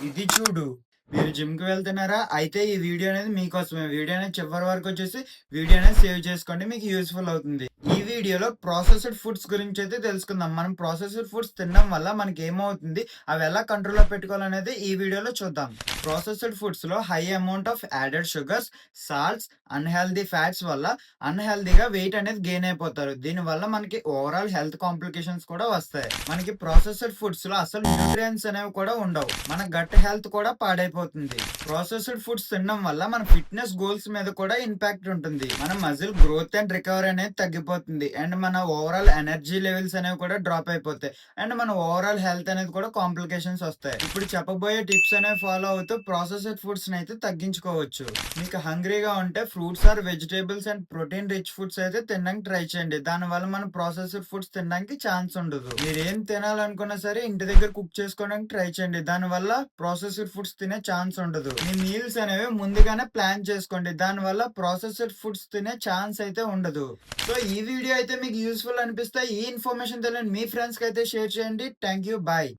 ఇది చూడు. మీరు జిమ్‌కి వెళ్తున్నారా? అయితే ఈ వీడియో అనేది మీకోసమే. వీడియో అనేది చివరి వరకు వచ్చేసి వీడియో అనేది సేవ్ చేసుకోండి. మీకు యూజ్‌ఫుల్ అవుతుంది. ఈ వీడియోలో ప్రాసెస్డ్ ఫుడ్స్ గురించైతే తెలుసుకుందాం. మనం ప్రాసెస్డ్ ఫుడ్స్ తినడం వల్ల మనకేమవుతుంది? అవి ఎలా కంట్రోల్‌లో పెట్టుకోవాలనేది ఈ వీడియోలో చూద్దాం. ప్రాసెస్డ్ ఫుడ్స్‌లో high amount of added sugars, salts, unhealthy fats వల్ల అన్‌హెల్తీగా వెయిట్ అనేది గెయిన్ అయిపోతారు. దీనివల్ల మనకి ఓవరాల్ హెల్త్ కాంప్లికేషన్స్ కూడా వస్తాయి. మనకి ప్రాసెస్డ్ ఫుడ్స్‌లో అసలు న్యూట్రియంట్స్ అనేవి కూడా ఉండవు. మన గట్ హెల్త్ కూడా పాడైపోతుంది. ప్రాసెస్డ్ ఫుడ్స్ తినడం వల్ల మన ఫిట్‌నెస్ గోల్స్ మీద కూడా ఇంపాక్ట్ ఉంటుంది. మన మజిల్ గ్రోత్ అండ్ రికవరీ అనేది తగ్గిపోతుంది. అండ్ మన ఓవరాల్ ఎనర్జీ లెవెల్స్ అనేవి కూడా డ్రాప్ అయిపోతాయి. అండ్ మన ఓవరాల్ హెల్త్ అనేది కూడా కాంప్లికేషన్స్ వస్తాయి. ఇప్పుడు చెప్పబోయే టిప్స్ అనేవి ఫాలో అవుతూ ప్రాసెస్డ్ ఫుడ్స్‌ని అయితే తగ్గించుకోవచ్చు. మీకు హంగ్రీగా ఉంటే fruits or vegetables and protein rich foods అయితే తినడానికి ట్రై చేయండి. దానివల్ల మనం ప్రాసెస్డ్ ఫుడ్స్ తినడానికి ఛాన్స్ ఉండదు. మీరేం తినాలనుకున్నా సరే ఇంటి దగ్గర కుక్ చేసుకోవడానికి ట్రై చేయండి. దానివల్ల ప్రాసెస్డ్ ఫుడ్స్ తినే ఛాన్స్ ఉండదు. మీ మీల్స్ అనేవి ముందుగానే ప్లాన్ చేసుకోండి. దానివల్ల ప్రాసెస్డ్ ఫుడ్స్ తినే ఛాన్స్ అయితే ఉండదు. సో ఈ వీడియో అయితే మీకు యూస్‌ఫుల్ అనిపిస్తే ఈ ఇన్ఫర్మేషన్ తెలియని మీ ఫ్రెండ్స్‌కి అయితే షేర్ చేయండి. Thank you. బాయ్.